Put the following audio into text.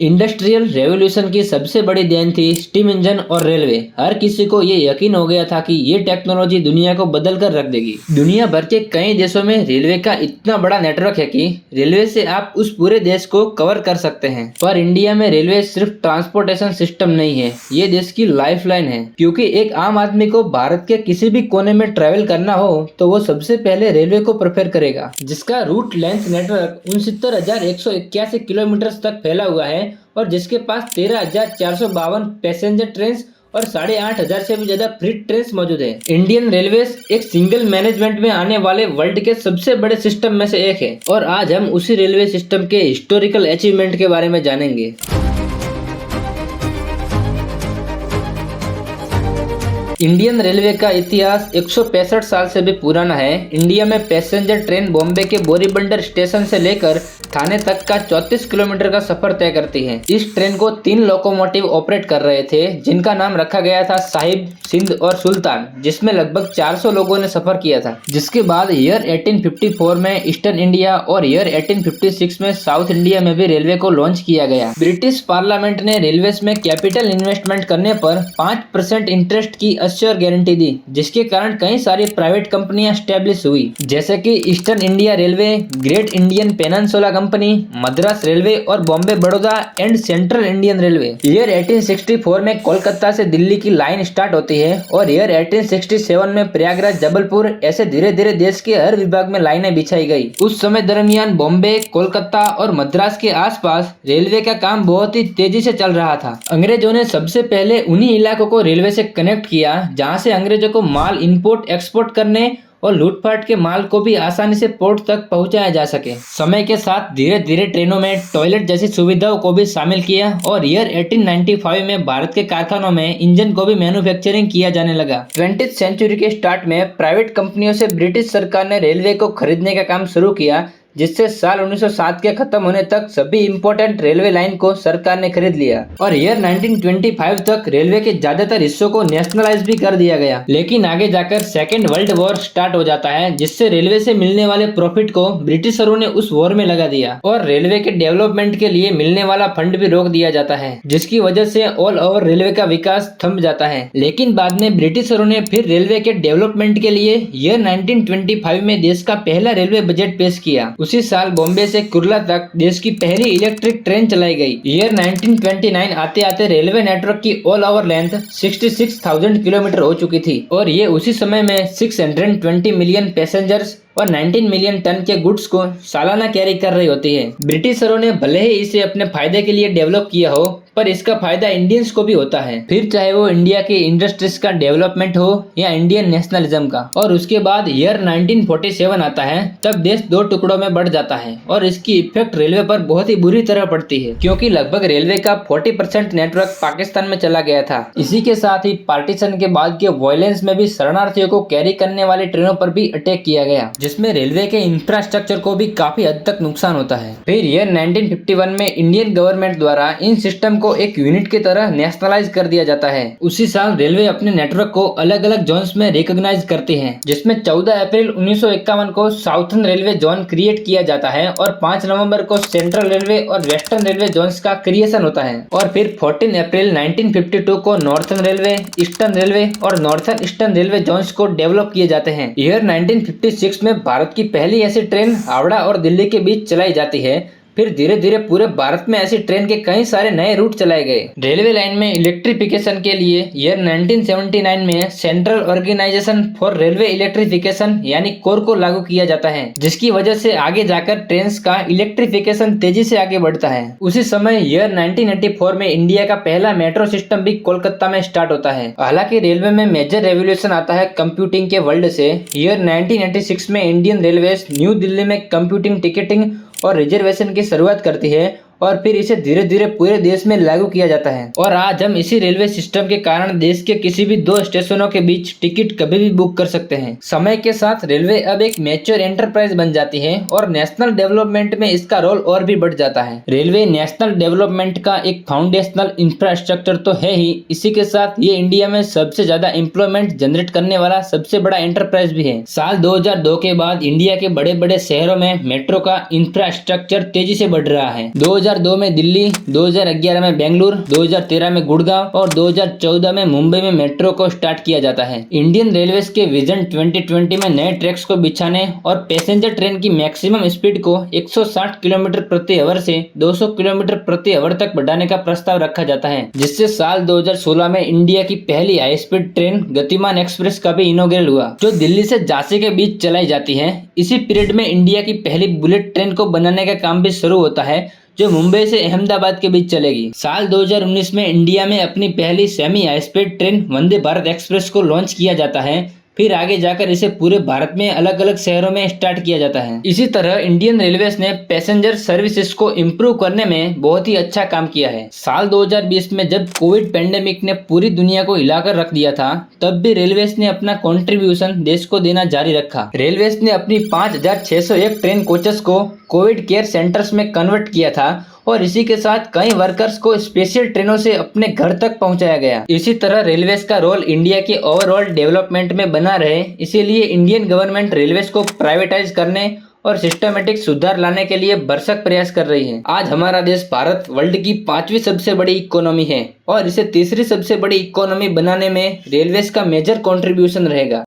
Industrial revolution की सबसे बड़ी देन थी स्टीम इंजन और रेलवे। हर किसी को ये यकीन हो गया था कि ये टेक्नोलॉजी दुनिया को बदल कर रख देगी। दुनिया भर के कई देशों में रेलवे का इतना बड़ा नेटवर्क है कि रेलवे से आप उस पूरे देश को कवर कर सकते हैं। पर इंडिया में रेलवे सिर्फ ट्रांसपोर्टेशन सिस्टम नहीं है, ये देश की लाइफलाइन है। क्योंकि एक आम आदमी को भारत के किसी भी कोने में ट्रेवल करना हो तो वो सबसे पहले रेलवे को प्रेफर करेगा, जिसका रूट लेंथ नेटवर्क 69,181 किलोमीटर तक फैला हुआ है और जिसके पास 13,452 पैसेंजर ट्रेन और 8,500 से भी ज्यादा फ्रीट ट्रेन मौजूद है। इंडियन रेलवे एक सिंगल मैनेजमेंट में आने वाले वर्ल्ड के सबसे बड़े सिस्टम में से एक है और आज हम उसी रेलवे सिस्टम के हिस्टोरिकल अचीवमेंट के बारे में जानेंगे। इंडियन रेलवे का इतिहास 165 साल से भी पुराना है। इंडिया में पैसेंजर ट्रेन बॉम्बे के बोरीबंदर स्टेशन से लेकर थाने तक का 34 किलोमीटर का सफर तय करती है। इस ट्रेन को 3 लोकोमोटिव ऑपरेट कर रहे थे, जिनका नाम रखा गया था साहिब, सिंध और सुल्तान, जिसमें लगभग 400 लोगों ने सफर किया था। जिसके बाद ईयर 1854 में ईस्टर्न इंडिया और ईयर 1856 में साउथ इंडिया में भी रेलवे को लॉन्च किया गया। ब्रिटिश पार्लियामेंट ने रेलवे में कैपिटल इन्वेस्टमेंट करने पर 5% इंटरेस्ट की और गारंटी दी, जिसके कारण कई सारी प्राइवेट कंपनियां स्टैब्लिश हुई, जैसे कि eastern India railway, great Indian peninsula company, Madras railway और Bombay Baroda and central Indian railway. Year 1864 में कोलकाता से दिल्ली की लाइन स्टार्ट होती है और ईयर 1867 में प्रयागराज, जबलपुर, ऐसे धीरे धीरे देश के हर विभाग में लाइनें बिछाई गई। उस समय दरमियान बॉम्बे, कोलकाता और मद्रास के आसपास रेलवे का काम बहुत ही तेजी से चल रहा था। अंग्रेजों ने सबसे पहले उन्हीं इलाकों को रेलवे से कनेक्ट किया जहां से अंग्रेजों को माल इंपोर्ट एक्सपोर्ट करने और लूटपाट के माल को भी आसानी से पोर्ट तक पहुंचाया जा सके। समय के साथ धीरे धीरे ट्रेनों में टॉयलेट जैसी सुविधाओं को भी शामिल किया और ईयर 1895 में भारत के कारखानों में इंजन को भी मैन्युफैक्चरिंग किया जाने लगा। 20th सेंचुरी के स्टार्ट में प्राइवेट कंपनियों से ब्रिटिश सरकार ने रेलवे को खरीदने का काम शुरू किया, जिससे साल 1907 के खत्म होने तक सभी इम्पोर्टेंट रेलवे लाइन को सरकार ने खरीद लिया और ईयर 1925 तक रेलवे के ज्यादातर हिस्सों को नेशनलाइज भी कर दिया गया। लेकिन आगे जाकर सेकेंड वर्ल्ड वॉर स्टार्ट हो जाता है, जिससे रेलवे से मिलने वाले प्रॉफिट को ब्रिटिशरों ने उस वॉर में लगा दिया और रेलवे के डेवलपमेंट के लिए मिलने वाला फंड भी रोक दिया जाता है, जिसकी वजह से ऑल ओवर रेलवे का विकास थम जाता है। लेकिन बाद में ब्रिटिशरों ने फिर रेलवे के डेवलपमेंट के लिए ईयर 1925 में देश का पहला रेलवे बजट पेश किया। उसी साल बॉम्बे से कुर्ला तक देश की पहली इलेक्ट्रिक ट्रेन चलाई गई। ईयर 1929 आते आते रेलवे नेटवर्क की ऑल ओवर लेंथ 66,000 किलोमीटर हो चुकी थी और ये उसी समय में 620 मिलियन पैसेंजर्स और 19 मिलियन टन के गुड्स को सालाना कैरी कर रही होती है। ब्रिटिशरों ने भले ही इसे अपने फायदे के लिए डेवलप किया हो, पर इसका फायदा इंडियंस को भी होता है, फिर चाहे वो इंडिया की इंडस्ट्रीज का डेवलपमेंट हो या इंडियन नेशनलिज्म का। और उसके बाद ईयर 1947 आता है, तब देश 2 टुकड़ों में बढ़ जाता है और इसकी इफेक्ट रेलवे पर बहुत ही बुरी तरह पड़ती है, क्योंकि लगभग रेलवे का 40% नेटवर्क पाकिस्तान में चला गया था। इसी के साथ ही पार्टीशन के बाद के वायलेंस में भी शरणार्थियों को कैरी करने वाली ट्रेनों पर भी अटैक किया गया, जिसमें रेलवे के इंफ्रास्ट्रक्चर को भी काफी हद तक नुकसान होता है। फिर ईयर 1951 में इंडियन गवर्नमेंट द्वारा इन सिस्टम को एक यूनिट की तरह नेशनलाइज कर दिया जाता है। उसी साल रेलवे अपने नेटवर्क को अलग अलग जोन्स में रिकॉग्नाइज करती है, जिसमें 14 अप्रैल 1951 को साउथर्न रेलवे जोन क्रिएट किया जाता है और 5 नवंबर को सेंट्रल रेलवे और वेस्टर्न रेलवे जोन्स का क्रिएशन होता है और फिर 14 अप्रैल 1952 को नॉर्थर्न रेलवे, ईस्टर्न रेलवे और नॉर्थर्न ईस्टर्न रेलवे जोन्स को डेवलप किए जाते हैं। ईयर 1956 में भारत की पहली ऐसी ट्रेन हावड़ा और दिल्ली के बीच चलाई जाती है। फिर धीरे धीरे पूरे भारत में ऐसी ट्रेन के कई सारे नए रूट चलाए गए। रेलवे लाइन में इलेक्ट्रिफिकेशन के लिए ईयर 1979 में central organisation for railway electrification यानी कोर को लागू किया जाता है, जिसकी वजह से आगे जाकर ट्रेन का इलेक्ट्रिफिकेशन तेजी से आगे बढ़ता है। उसी समय ईयर 1984 में इंडिया का पहला मेट्रो सिस्टम भी कोलकाता में स्टार्ट होता है। हालांकि रेलवे में मेजर रेवोल्यूशन आता है कंप्यूटिंग के वर्ल्ड से। ईयर 1986 में इंडियन रेलवे न्यू दिल्ली में कंप्यूटिंग टिकटिंग और रिजर्वेशन की शुरुआत करती है और फिर इसे धीरे धीरे पूरे देश में लागू किया जाता है। और आज हम इसी रेलवे सिस्टम के कारण देश के किसी भी 2 स्टेशनों के बीच टिकट कभी भी बुक कर सकते हैं। समय के साथ रेलवे अब एक मैच्योर एंटरप्राइज बन जाती है और नेशनल डेवलपमेंट में इसका रोल और भी बढ़ जाता है। रेलवे नेशनल डेवलपमेंट का एक फाउंडेशनल इंफ्रास्ट्रक्चर तो है ही, इसी के साथ ये इंडिया में सबसे ज्यादा एम्प्लॉयमेंट जनरेट करने वाला सबसे बड़ा एंटरप्राइज भी है। साल 2002 के बाद इंडिया के बड़े बड़े शहरों में मेट्रो का इंफ्रास्ट्रक्चर तेजी से बढ़ रहा है। 2000 2002 में दिल्ली, 2011 में बेंगलुरु, 2013 में गुड़गांव और 2014 में मुंबई में मेट्रो को स्टार्ट किया जाता है। इंडियन रेलवेज के विजन 2020 में नए ट्रैक्स को बिछाने और पैसेंजर ट्रेन की मैक्सिमम स्पीड को 160 किलोमीटर प्रति आवर से 200 किलोमीटर प्रति आवर तक बढ़ाने का प्रस्ताव रखा जाता है, जिससे साल 2016 में इंडिया की पहली हाई स्पीड ट्रेन गतिमान एक्सप्रेस का भी इनॉग्रेट हुआ, जो दिल्ली से झांसी के बीच चलाई जाती है। इसी पीरियड में इंडिया की पहली बुलेट ट्रेन को बनाने का काम भी शुरू होता है, जो मुंबई से अहमदाबाद के बीच चलेगी। साल 2019 में इंडिया में अपनी पहली semi high speed train Vande Bharat express को लॉन्च किया जाता है। फिर आगे जाकर इसे पूरे भारत में अलग अलग शहरों में स्टार्ट किया जाता है। इसी तरह इंडियन रेलवेज ने पैसेंजर सर्विसेज को इम्प्रूव करने में बहुत ही अच्छा काम किया है। साल 2020 में जब कोविड पेंडेमिक ने पूरी दुनिया को हिलाकर रख दिया था, तब भी रेलवेज ने अपना कंट्रीब्यूशन देश को देना जारी रखा। रेलवेज ने अपनी 5601 ट्रेन कोचेस को कोविड केयर सेंटर्स में कन्वर्ट किया था और इसी के साथ कई वर्कर्स को स्पेशल ट्रेनों से अपने घर तक पहुंचाया गया। इसी तरह रेलवेज का रोल इंडिया के ओवरऑल डेवलपमेंट में बना रहे, इसीलिए इंडियन गवर्नमेंट रेलवेज को प्राइवेटाइज करने और सिस्टमेटिक सुधार लाने के लिए भरसक प्रयास कर रही है। आज हमारा देश भारत वर्ल्ड की 5वीं सबसे बड़ी इकोनॉमी है और इसे तीसरी सबसे बड़ी इकोनॉमी बनाने में रेलवेज का मेजर कंट्रीब्यूशन रहेगा।